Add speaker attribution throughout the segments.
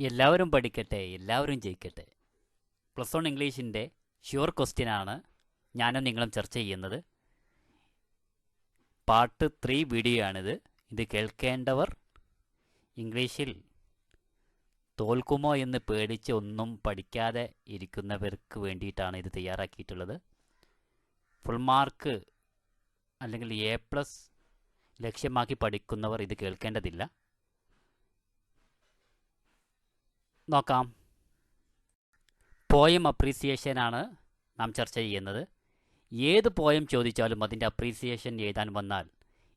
Speaker 1: എല്ലാവരും പഠിക്കട്ടെ, എല്ലാവരും ജയിക്കട്ടെ. പ്ലസ് വൺ ഇംഗ്ലീഷിൻ്റെ ഷ്യൂർ ക്വസ്റ്റ്യനാണ് ഞാനും നിങ്ങളും ചർച്ച ചെയ്യുന്നത്. പാർട്ട് 3 വീഡിയോ ആണിത്. ഇത് കേൾക്കേണ്ടവർ ഇംഗ്ലീഷിൽ തോൽക്കുമോ എന്ന് പേടിച്ച് ഒന്നും പഠിക്കാതെ ഇരിക്കുന്നവർക്ക് വേണ്ടിയിട്ടാണ് ഇത് തയ്യാറാക്കിയിട്ടുള്ളത്. ഫുൾ മാർക്ക് അല്ലെങ്കിൽ A+ ലക്ഷ്യമാക്കി പഠിക്കുന്നവർ ഇത് കേൾക്കേണ്ടതില്ല. നോക്കാം. പോയം അപ്രീസിയേഷനാണ് നാം ചർച്ച ചെയ്യുന്നത്. ഏത് പോയം ചോദിച്ചാലും അതിൻ്റെ അപ്രീസിയേഷൻ എഴുതാൻ വന്നാൽ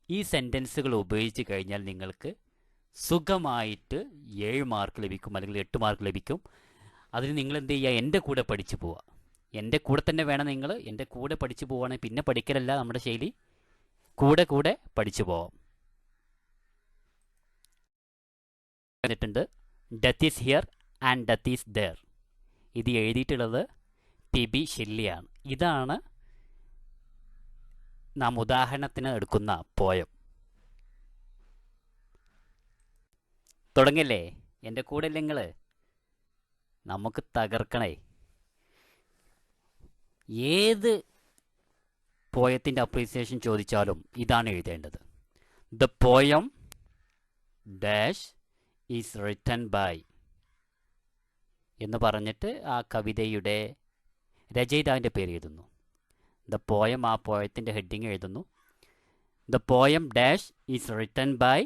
Speaker 1: ഈ സെൻറ്റൻസുകൾ ഉപയോഗിച്ച് കഴിഞ്ഞാൽ നിങ്ങൾക്ക് സുഖമായിട്ട് 7 മാർക്ക് ലഭിക്കും, അല്ലെങ്കിൽ 8 മാർക്ക് ലഭിക്കും. അതിന് നിങ്ങൾ എന്ത് ചെയ്യുക? എൻ്റെ കൂടെ പഠിച്ചു പോവുക. എൻ്റെ കൂടെ തന്നെ വേണം നിങ്ങൾ. എൻ്റെ കൂടെ പഠിച്ചു പോവുകയാണെങ്കിൽ പിന്നെ പഠിക്കലല്ല നമ്മുടെ ശൈലി, കൂടെ കൂടെ പഠിച്ചു പോവാം. പറഞ്ഞിട്ടുണ്ട് death is here and death is there. ഇത് എഴുതിയിട്ടുള്ളത് PB ഷെല്ലിയാണ്. ഇതാണ് നാം ഉദാഹരണത്തിന് എടുക്കുന്ന പോയം. തുടങ്ങില്ലേ? എൻ്റെ കൂടെ അല്ലേ നിങ്ങൾ? നമുക്ക് തകർക്കണേ. ഏത് പോയത്തിൻ്റെ അപ്രീസിയേഷൻ ചോദിച്ചാലും ഇതാണ് എഴുതേണ്ടത്. The poem dash is written by എന്ന് പറഞ്ഞിട്ട് ആ കവിതയുടെ രചയിതാവിൻ്റെ പേര് എഴുതുന്നു. ദ പോയം, ആ പോയത്തിൻ്റെ ഹെഡിങ് എഴുതുന്നു. The poem dash is written by,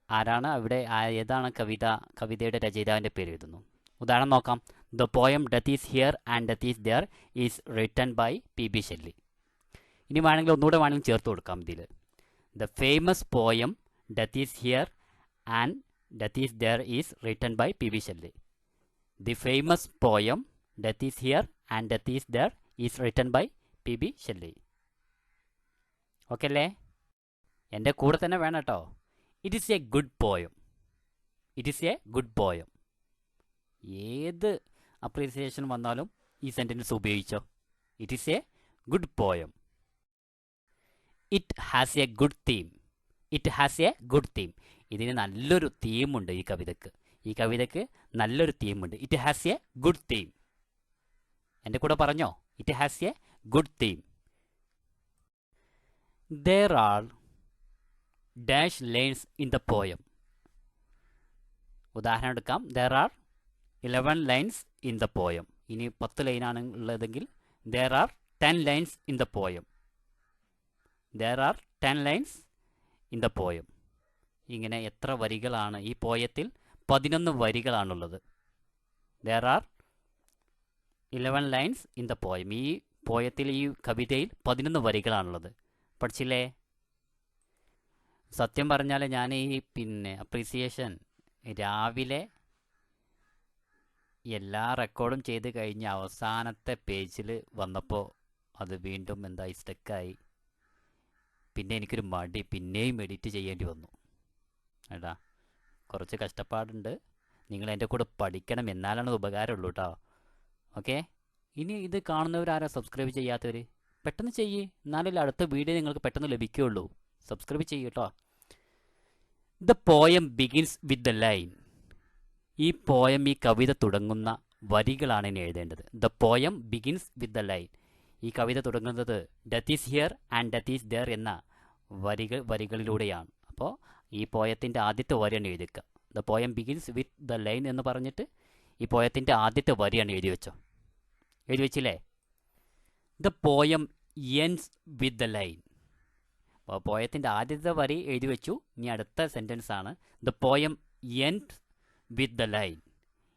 Speaker 1: ആരാണ് അവിടെ, ഏതാണ് കവിത, കവിതയുടെ രചയിതാവിൻ്റെ പേര് എഴുതുന്നു. ഉദാഹരണം നോക്കാം. The poem death is here and death is there is written by PB Shelley. ഇനി വേണമെങ്കിൽ ഒന്നുകൂടെ വേണമെങ്കിൽ ചേർത്ത് കൊടുക്കാം ഇതിൽ. The famous poem death is here and death is there is written by PB Shelley. The famous poem death is here and death is there is written by PB Shelley. Okay അല്ലേ? എൻ്റെ കൂടെ തന്നെ വേണം കേട്ടോ. It is a good poem. It is a good poem. ഏത് appreciation വന്നാലും ഈ sentence ഉപയോഗിച്ചോ. It is a good poem. It has a good theme. It has a good theme. ഇതിന് നല്ലൊരു തീമുണ്ട്. ഈ കവിതയ്ക്ക് നല്ലൊരു തീമുണ്ട്. It has a good theme. എൻ്റെ കൂടെ പറഞ്ഞോ. It has a good theme. There are dash lines in the poem. ഉദാഹരണം എടുക്കാം. There are 11 lines in the poem. ഇനി 10 ലൈനാണ് ഉള്ളതെങ്കിൽ there are 10 lines in the poem. There are 10 lines in the poem. ഇങ്ങനെ എത്ര വരികളാണ് ഈ പോയത്തിൽ? 11 വരികളാണുള്ളത്. There are 11 lines in the poem. ഈ പോയത്തിൽ, ഈ കവിതയിൽ 11 വരികളാണുള്ളത്. പഠിച്ചില്ലേ? സത്യം പറഞ്ഞാൽ ഞാൻ ഈ അപ്രീസിയേഷൻ രാവിലെ എല്ലാ റെക്കോർഡും ചെയ്ത് കഴിഞ്ഞ് അവസാനത്തെ പേജിൽ വന്നപ്പോൾ അത് വീണ്ടും എന്തായി സ്റ്റക്കായി. പിന്നെ എനിക്കൊരു മടി, പിന്നെയും എഡിറ്റ് ചെയ്യേണ്ടി വന്നു. ഏട്ടാ, കുറച്ച് കഷ്ടപ്പാടുണ്ട്. നിങ്ങൾ എൻ്റെ കൂടെ പഠിക്കണം, എന്നാലാണ് അത് ഉപകാരമുള്ളൂ കേട്ടോ. ഓക്കെ. ഇനി ഇത് കാണുന്നവരാരാ സബ്സ്ക്രൈബ് ചെയ്യാത്തവർ? പെട്ടെന്ന് ചെയ്യേ, എന്നാലല്ലേ അടുത്ത വീഡിയോ നിങ്ങൾക്ക് പെട്ടെന്ന് ലഭിക്കുകയുള്ളൂ. സബ്സ്ക്രൈബ് ചെയ്യൂ കേട്ടോ. The poem begins with the line. ഈ പോയം, ഈ കവിത തുടങ്ങുന്ന വരികളാണ് ഇനി എഴുതേണ്ടത്. The poem begins with the line. ഈ കവിത തുടങ്ങുന്നത് death is here and death is there എന്ന വരികളിലൂടെയാണ്. അപ്പോൾ ഈ പോയത്തിൻ്റെ ആദ്യത്തെ വരിയാണ് എഴുതിക്കുക. The poem begins with the line എന്ന് പറഞ്ഞിട്ട് ഈ പോയത്തിൻ്റെ ആദ്യത്തെ വരിയാണ് എഴുതി വെച്ചോ. എഴുതി വെച്ചില്ലേ? The poem ends with the line. അപ്പോൾ പോയത്തിൻ്റെ ആദ്യത്തെ വരി എഴുതി വെച്ചു. ഇനി അടുത്ത സെൻറ്റൻസ് ആണ് the poem ends with the line.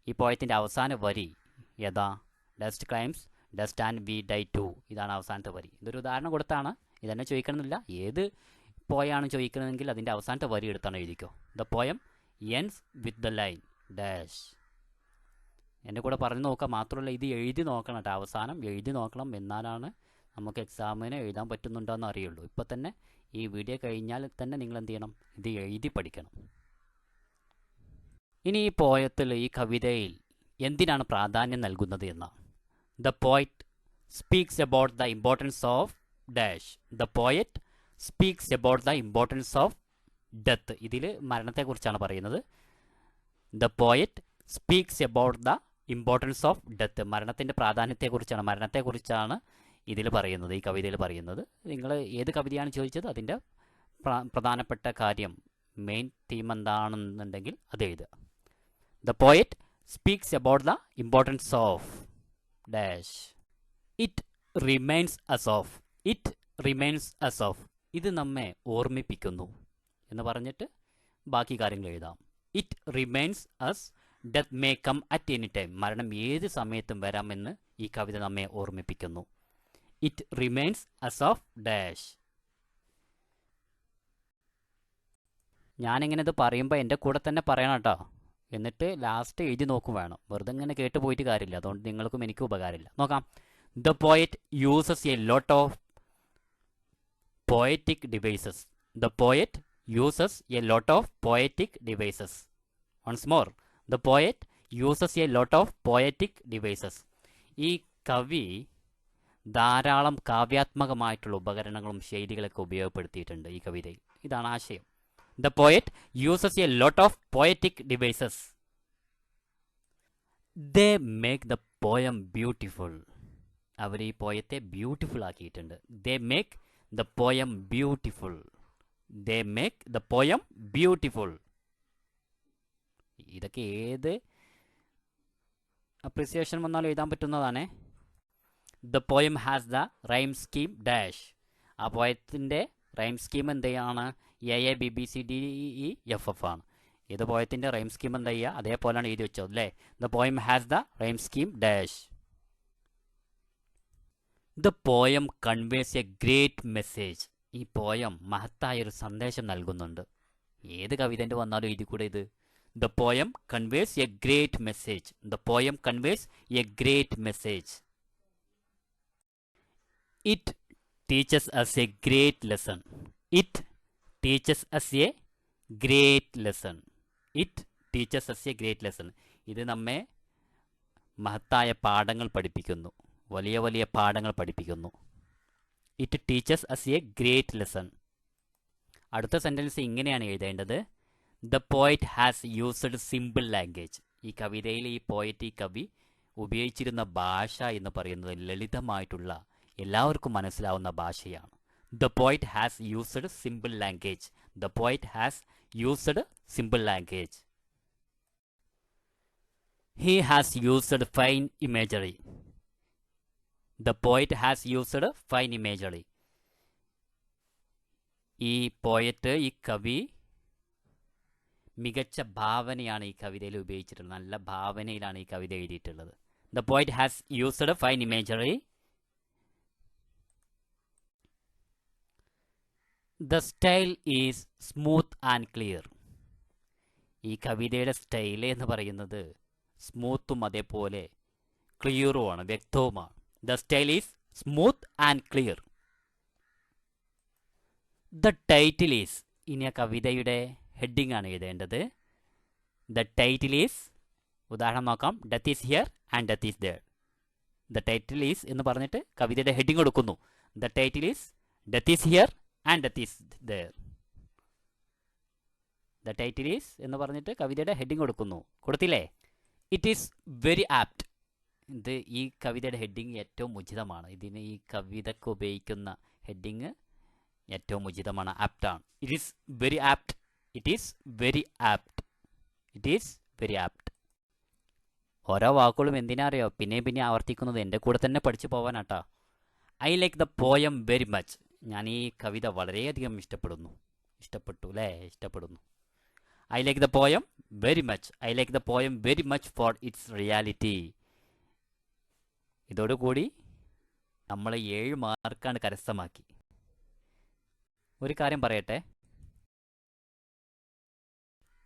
Speaker 1: ഈ പോയത്തിൻ്റെ അവസാന വരി ഏതാ? Dust climbs dust and we die too. ഇതാണ് അവസാനത്തെ വരി. ഇതൊരു ഉദാഹരണം കൊടുത്താണ്. ഇതെന്നെ ചോദിക്കണമെന്നില്ല. ഏത് പോയാണ് ചോദിക്കുന്നതെങ്കിൽ അതിൻ്റെ അവസാനത്തെ വരി എടുത്താണ് എഴുതിക്കോ. The poem ends with the line dash. എൻ്റെ കൂടെ പറഞ്ഞു നോക്കാം. മാത്രമല്ല ഇത് എഴുതി നോക്കണം കേട്ടോ. അവസാനം എഴുതി നോക്കണം. എന്നാലാണ് നമുക്ക് എക്സാമിന് എഴുതാൻ പറ്റുന്നുണ്ടോ എന്ന് അറിയുള്ളൂ. ഇപ്പം തന്നെ ഈ വീഡിയോ കഴിഞ്ഞാൽ തന്നെ നിങ്ങൾ എന്ത് ചെയ്യണം? ഇത് എഴുതി പഠിക്കണം. ഇനി ഈ പോയത്തിൽ, ഈ കവിതയിൽ എന്തിനാണ് പ്രാധാന്യം നൽകുന്നത് എന്നാണ്. The poet speaks about the importance of dash. The poet speaks about the importance of death. ഇതിൽ മരണത്തെക്കുറിച്ചാണ് പറയുന്നത്. The poet speaks about the importance of death. മരണത്തിൻ്റെ മരണത്തെക്കുറിച്ചാണ് ഇതിൽ പറയുന്നത്, ഈ കവിതയിൽ പറയുന്നത്. നിങ്ങൾ ഏത് കവിതയാണ് ചോദിച്ചത്, അതിൻ്റെ പ്രധാനപ്പെട്ട കാര്യം, മെയിൻ തീം എന്താണെന്നുണ്ടെങ്കിൽ അത് എഴുതുക. The poet speaks about the importance of dash it reminds us of. It reminds us of, ഇത് നമ്മെ ഓർമ്മിപ്പിക്കുന്നു എന്ന് പറഞ്ഞിട്ട് ബാക്കി കാര്യങ്ങൾ എഴുതാം. It reminds us death may come at any time. മരണം ഏത് സമയത്തും വരാമെന്ന് ഈ കവിത നമ്മെ ഓർമ്മിപ്പിക്കുന്നു. It reminds us of dash. ഞാനിങ്ങനെ ഇത് പറയുമ്പോൾ എൻ്റെ കൂടെ തന്നെ പറയണം കേട്ടോ, എന്നിട്ട് ലാസ്റ്റ് എഴുതി നോക്കും വേണം. വെറുതെ ഇങ്ങനെ കേട്ട് പോയിട്ട് കാര്യമില്ല. അതുകൊണ്ട് നിങ്ങൾക്കും എനിക്കും ഉപകാരമില്ല. നോക്കാം. The poet uses a lot of poetic devices. The poet uses a lot of poetic devices. Once more, the poet uses a lot of poetic devices. ഈ കവി ധാരാളം കാവ്യാത്മകമായിട്ടുള്ള ഉപകരണങ്ങളും ശൈലികളൊക്കെ ഉപയോഗപ്പെടുത്തിയിട്ടുണ്ട് ഈ കവിതയിൽ. ഇതാണ് ആശയം. The poet uses a lot of poetic devices. They make the poem beautiful. അവർ ഈ പോയത്തെ beautiful ആക്കിയിട്ടുണ്ട്. They make the poem beautiful. They make the poem beautiful. ഇതൊക്കെ ഏത് അപ്രിസിയേഷൻ വന്നാലും എഴുതാൻ പറ്റുന്നതാണ്. The poem has the rhyme scheme dash. ആ പോയത്തിൻ്റെ rhyme scheme എന്തെയാണ്? AABBCDEFF ആണ്. ഇത് പോയത്തിൻ്റെ റൈം സ്കീം എന്താ ചെയ്യുക? അതേപോലെയാണ് എഴുതി വെച്ചത് അല്ലേ? The poem has the rhyme scheme dash. The poem conveys a great message. ഈ പോയം മഹത്തായൊരു സന്ദേശം നൽകുന്നുണ്ട്. ഏത് കവിതൻ്റെ വന്നാലും എഴുതി കൂടെ ഇത്. The poem conveys a great message. The poem conveys a great message. It teaches us a great lesson. It teaches us a great lesson. It teaches us a great lesson. ഇത് നമ്മെ മഹത്തായ പാഠങ്ങൾ പഠിപ്പിക്കുന്നു, വലിയ വലിയ പാഠങ്ങൾ പഠിപ്പിക്കുന്നു. It teaches us a great lesson. അടുത്ത സെൻറ്റൻസ് ഇങ്ങനെയാണ് എഴുതേണ്ടത്. The poet has used simple language. ഈ കവിതയിൽ ഈ കവി ഉപയോഗിച്ചിരുന്ന ഭാഷ എന്ന് പറയുന്നത് ലളിതമായിട്ടുള്ള എല്ലാവർക്കും മനസ്സിലാവുന്ന ഭാഷയാണ്. The poet has used simple language. The poet has used simple language. He has used fine imagery. The poet has used fine imagery. ഈ പോയറ്റ്, ഈ കവി മികച്ച ഭാവനയാണ് ഈ കവിതയിൽ ഉപയോഗിച്ചിട്ടുള്ളത്. നല്ല ഭാവനയിലാണ് ഈ കവിത എഴുതിയിട്ടുള്ളത്. The poet has used fine imagery. The style is smooth and clear. ഈ കവിതയുടെ സ്റ്റൈൽ എന്ന് പറയുന്നത് സ്മൂത്തും അതേപോലെ ക്ലിയറുമാണ്, വ്യക്തവുമാണ്. The style is smooth and clear. The title is, ഇനി ആ കവിതയുടെ ഹെഡിങ് ആണ് എഴുതേണ്ടത്. The title is, ഉദാഹരണം നോക്കാം. Death is here and death is there. The title is എന്ന് പറഞ്ഞിട്ട് കവിതയുടെ ഹെഡിങ് കൊടുക്കുന്നു. The title is Death is here and death is there. The title is എന്ന് പറഞ്ഞിട്ട് കവിതയുടെ ഹെഡിങ് കൊടുക്കുന്നു. കൊടുത്തില്ലേ? It is very apt. ഇത് ഈ കവിതയുടെ ഹെഡിങ് ഏറ്റവും ഉചിതമാണ്. ഇതിന് ഈ കവിതയ്ക്ക് ഉപയോഗിക്കുന്ന ഹെഡിങ് ഏറ്റവും ഉചിതമാണ്, ആപ്റ്റാണ്. It is very apt. It is very apt. It is very apt. ഓരോ വാക്കുകളും എന്തിനാ അറിയോ പിന്നെ പിന്നെ ആവർത്തിക്കുന്നത്? എൻ്റെ കൂടെ തന്നെ പഠിച്ചു പോവാനാട്ടാ. I like the poem very much. ഞാൻ ഈ കവിത വളരെയധികം ഇഷ്ടപ്പെട്ടു അല്ലേ? ഇഷ്ടപ്പെടുന്നു. I like the poem very much. I like the poem very much for its reality. ഇതോടുകൂടി നമ്മൾ 7 മാർക്കാണ് കരസ്ഥമാക്കി. ഒരു കാര്യം പറയട്ടെ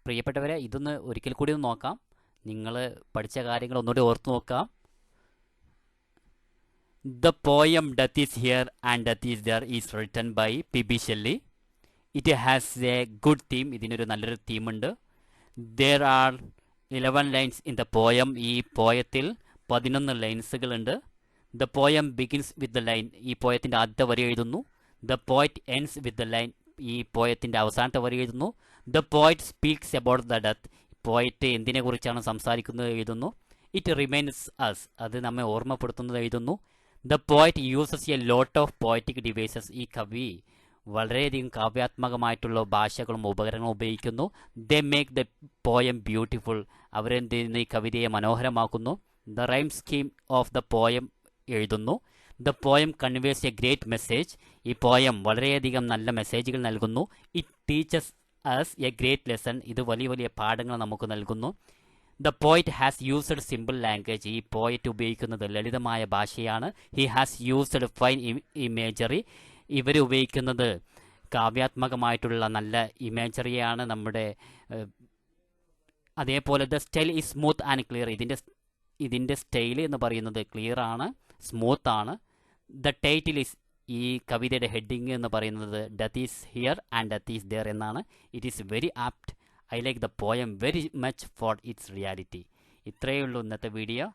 Speaker 1: പ്രിയപ്പെട്ടവരെ, ഇതൊന്ന് ഒരിക്കൽ കൂടി ഒന്ന് നോക്കാം. നിങ്ങൾ പഠിച്ച കാര്യങ്ങൾ ഒന്നുകൂടി ഓർത്ത് നോക്കാം. The poem death is here and death is there is written by P B Shelley. It has a good theme. ഇതിനൊരു നല്ലൊരു തീമുണ്ട്. There are 11 lines in the poem. ഈ പോയത്തിൽ 11 ലൈൻസുകളുണ്ട്. The poem begins with the line. ഈ പോയത്തിൻ്റെ ആദ്യത്തെ വരി എഴുതുന്നു. The poet ends with the line. ഈ പോയത്തിൻ്റെ അവസാനത്തെ വരി എഴുതുന്നു. The poet speaks about the death. Poet എന്തിനെക്കുറിച്ചാണ് സംസാരിക്കുന്നത് എഴുതുന്നു. ഇറ്റ് റിമൈൻസ് അസ്, അത് നമ്മെ ഓർമ്മപ്പെടുത്തുന്നത് എഴുതുന്നു. The poet uses a lot of poetic devices, ഈ കവി വളരെയധികം കാവ്യാത്മകമായിട്ടുള്ള ഭാഷകളും ഉപകരണങ്ങളും ഉപയോഗിക്കുന്നു. They make the poem beautiful, അവരെന്ത് ചെയ്യുന്നു, ഈ കവിതയെ മനോഹരമാക്കുന്നു. The rhyme scheme of the poem എഴുതുന്നു. The poem conveys a great message, ഈ പോയം വളരെയധികം നല്ല മെസ്സേജുകൾ നൽകുന്നു. It teaches us a great lesson, ഇത് വലിയ വലിയ പാഠങ്ങൾ നമുക്ക് നൽകുന്നു. The poet has used simple language, ഈ പോയറ്റ് ഉപയോഗിക്കുന്നത് ലളിതമായ ഭാഷയാണ്. He has used fine imagery, ഇവർ ഉപയോഗിക്കുന്നത് കാവ്യാത്മകമായിട്ടുള്ള നല്ല ഇമേജറിയാണ് നമ്മുടെ. അതേപോലെ the style is smooth and clear, ഇതിൻ്റെ സ്റ്റൈൽ എന്ന് പറയുന്നത് ക്ലിയർ ആണ്, സ്മൂത്ത് ആണ്. ദ ടൈറ്റിൽ ഈസ്, ഈ കവിതയുടെ ഹെഡിങ് എന്ന് പറയുന്നത് death is here and death is there എന്നാണ്. It is very apt, I like the poem very much for its reality. ഇത്രയേ ഉള്ളൂ ഇന്നത്തെ വീഡിയോ.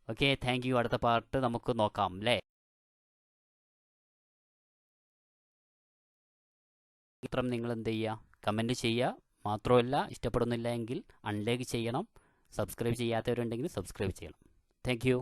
Speaker 1: Okay, thank you. അടുത്ത പാർട്ട് നമുക്ക് നോക്കാം അല്ലേ. ചിത്രം നിങ്ങൾ എന്ത് ചെയ്യുക, കമൻറ്റ് ചെയ്യുക. മാത്രമല്ല, ഇഷ്ടപ്പെടുന്നില്ല എങ്കിൽ അൺലൈക്ക് ചെയ്യണം. സബ്സ്ക്രൈബ് ചെയ്യാത്തവരുണ്ടെങ്കിൽ സബ്സ്ക്രൈബ് ചെയ്യണം. Thank you.